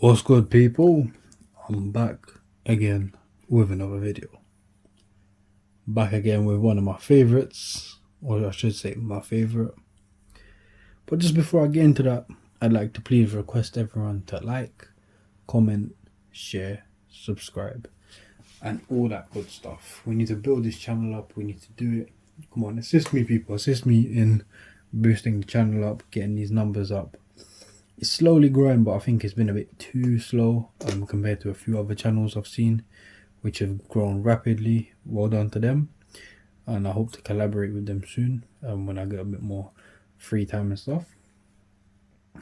What's good, people? I'm back again with another video. Back again with one of my favorites, or I should say my favorite. But just before I get into that, I'd like to please request everyone to like, comment, share, subscribe, and all that good stuff. We need to build this channel up. We need to do it. Come on, assist me, people. Assist me in boosting the channel up, getting these numbers up. It's slowly growing, but I think it's been a bit too slow compared to a few other channels I've seen which have grown rapidly. Well done to them, and I hope to collaborate with them soon when I get a bit more free time and stuff.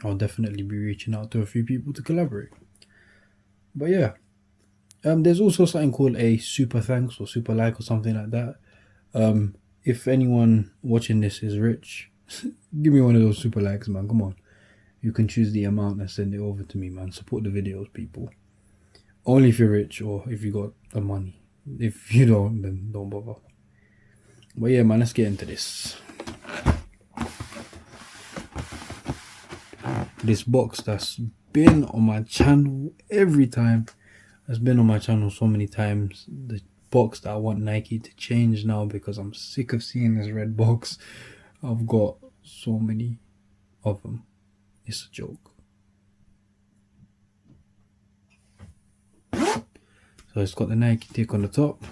I'll definitely be reaching out to a few people to collaborate. But yeah, there's also something called a super thanks or super like or something like that. If anyone watching this is rich, give me one of those super likes, man. Come on. You can choose the amount and send it over to me, man. Support the videos, people. Only if you're rich or if you got the money. If you don't, then don't bother. But yeah, man, let's get into this. This box that's been on my channel every time. Has been on my channel so many times. The box that I want Nike to change now because I'm sick of seeing this red box. I've got so many of them. It's a joke. So it's got the Nike tick on the top,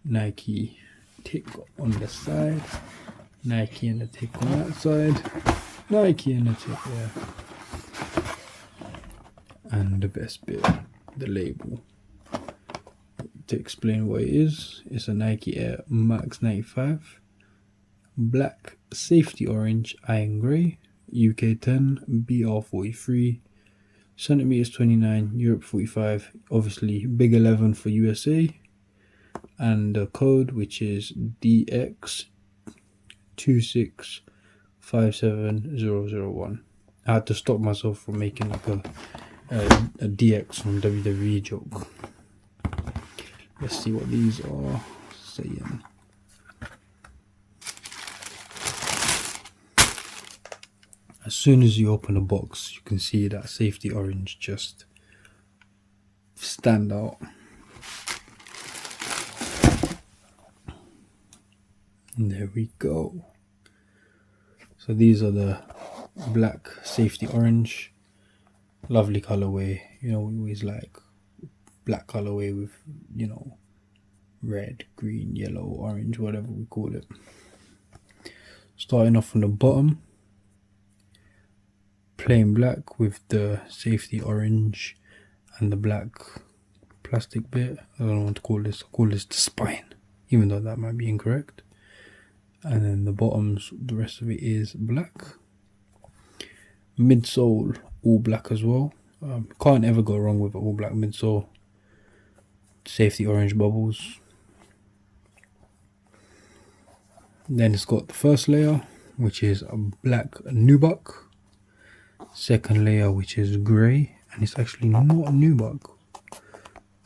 Nike tick on the side, Nike and the tick on that side, Nike and the tick there, and the best bit, the label. To explain what it is, it's a Nike Air Max 95, black, safety orange, iron grey, UK 10, BR 43, centimeters 29, Europe 45, obviously big 11 for USA, and the code, which is DX2657001. I had to stop myself from making like a DX from WWE joke. Let's see what these are saying. As soon as you open the box, you can see that safety orange just stand out. And there we go. So these are the black safety orange. Lovely colorway. You know, we always like black colorway with, you know, red, green, yellow, orange, whatever we call it. Starting off from the bottom. Plain black with the safety orange and the black plastic bit. I don't know what to call this. I'll call this the spine, even though that might be incorrect. And then the bottoms, the rest of it is black. Midsole, all black as well. Can't ever go wrong with an all black midsole. Safety orange bubbles. Then it's got the first layer, which is a black nubuck. Second layer, which is grey, and it's actually not a nubuck.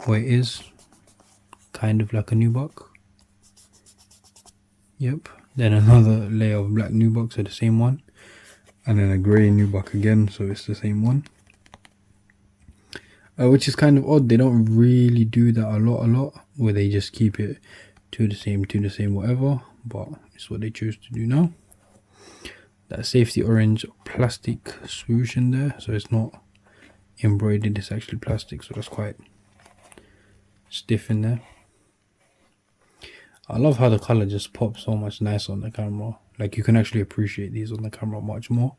Or it is kind of like a nubuck. Yep. Then another layer of black nubuck, so the same one, and then a grey nubuck again, so it's the same one. Which is kind of odd. They don't really do that a lot, where they just keep it to the same, whatever. But it's what they choose to do now. That safety orange plastic swoosh in there, so it's not embroidered, it's actually plastic, so that's quite stiff in there. I love how the color just pops so much nicer on the camera. Like, you can actually appreciate these on the camera much more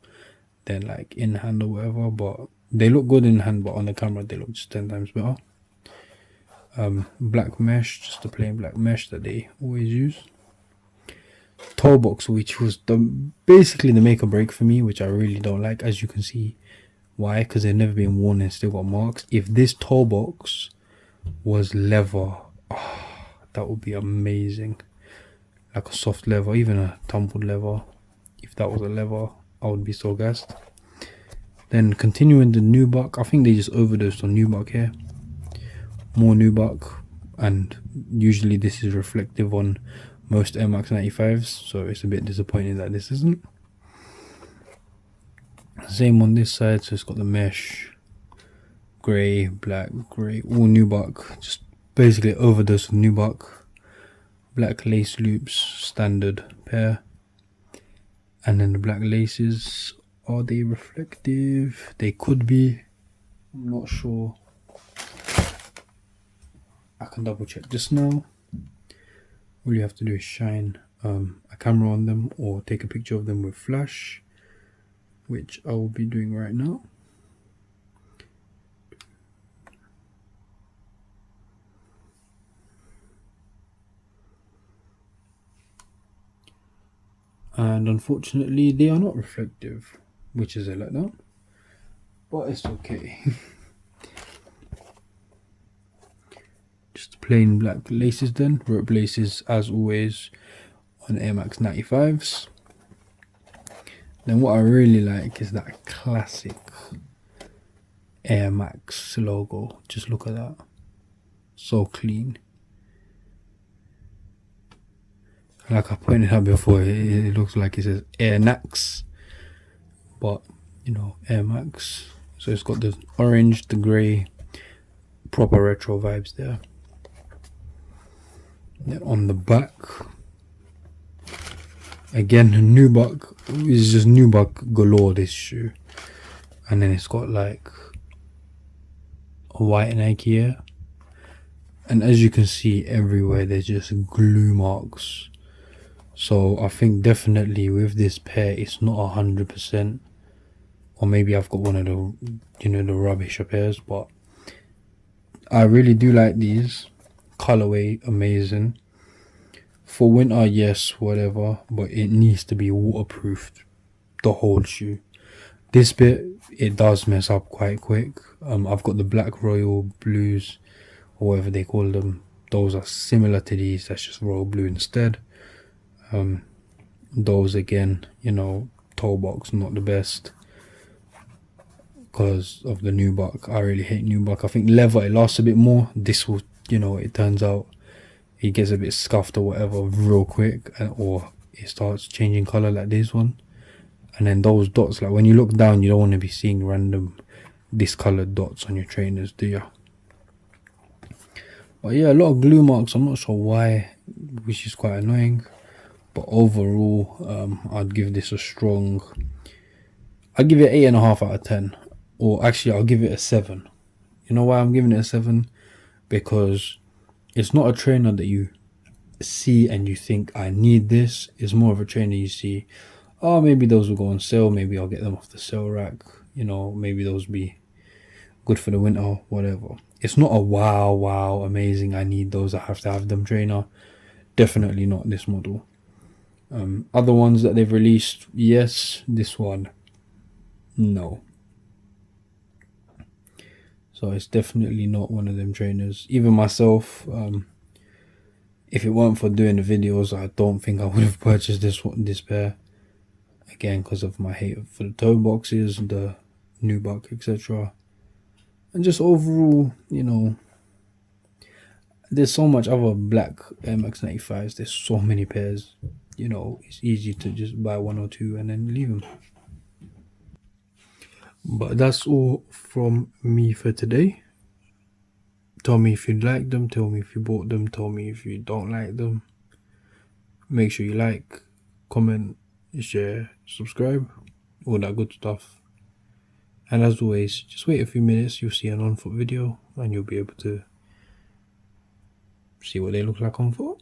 than like in hand or whatever, but they look good in hand, but on the camera they look just 10 times better. Black mesh, just a plain black mesh that they always use. Toe box, which was basically the make or break for me, which I really don't like, as you can see. Why? Because they've never been worn and still got marks. If this toe box was leather, oh, that would be amazing. Like a soft leather, even a tumbled leather. If that was a leather, I would be so gassed. Then continuing the nubuck, I think they just overdosed on nubuck here. More nubuck, and usually this is reflective on most Air Max 95s, so it's a bit disappointing that this isn't. Same on this side, so it's got the mesh, grey, black, grey, all nubuck, just basically overdose of nubuck. Black lace loops, standard pair. And then the black laces, are they reflective? They could be, I'm not sure. I can double check just now. All you have to do is shine a camera on them or take a picture of them with flash, which I will be doing right now. And unfortunately they are not reflective, which is a letdown, but it's okay. Just plain black laces then, rope laces as always on Air Max 95s. Then what I really like is that classic Air Max logo. Just look at that, so clean. Like I pointed out before, it looks like it says Air Max, but you know, Air Max. So it's got the orange, the grey, proper retro vibes there. Then on the back, again, nubuck is just nubuck galore, this shoe. And then it's got like a white Nike here. And as you can see everywhere, there's just glue marks. So I think definitely with this pair, it's not 100%, or maybe I've got one of the, you know, the rubbish pairs, but I really do like these. Colorway, amazing. For winter, yes, whatever, but it needs to be waterproofed, the whole shoe. This bit, it does mess up quite quick. I've got the black royal blues, or whatever they call them. Those are similar to these, that's just royal blue instead. Those again, you know, toe box not the best because of the nubuck. I really hate nubuck. I think leather, it lasts a bit more. This will, you know, it turns out it gets a bit scuffed or whatever real quick, or it starts changing color like this one. And then those dots, like when you look down, you don't want to be seeing random discolored dots on your trainers, do you? But yeah, a lot of glue marks. I'm not sure why, which is quite annoying. But overall, I'd give this a strong, I'd give it 8.5 out of 10. Or actually, I'll give it a 7. You know why I'm giving it a 7? Because it's not a trainer that you see and you think, I need this. It's more of a trainer you see, oh, maybe those will go on sale. Maybe I'll get them off the sale rack. You know, maybe those will be good for the winter, whatever. It's not a wow, amazing, I need those, I have to have them trainer. Definitely not this model. Other ones that they've released, yes. This one, no. So it's definitely not one of them trainers. Even myself, if it weren't for doing the videos, I don't think I would have purchased this pair. Again, because of my hate for the toe boxes, the nubuck, etc. And just overall, you know, there's so much other black Air Max 95s. There's so many pairs. You know, it's easy to just buy one or two and then leave them. But that's all from me for today. Tell me if you like them, tell me if you bought them, tell me if you don't like them. Make sure you like, comment, share, subscribe, all that good stuff. And as always, just wait a few minutes, you'll see an on foot video and you'll be able to see what they look like on foot.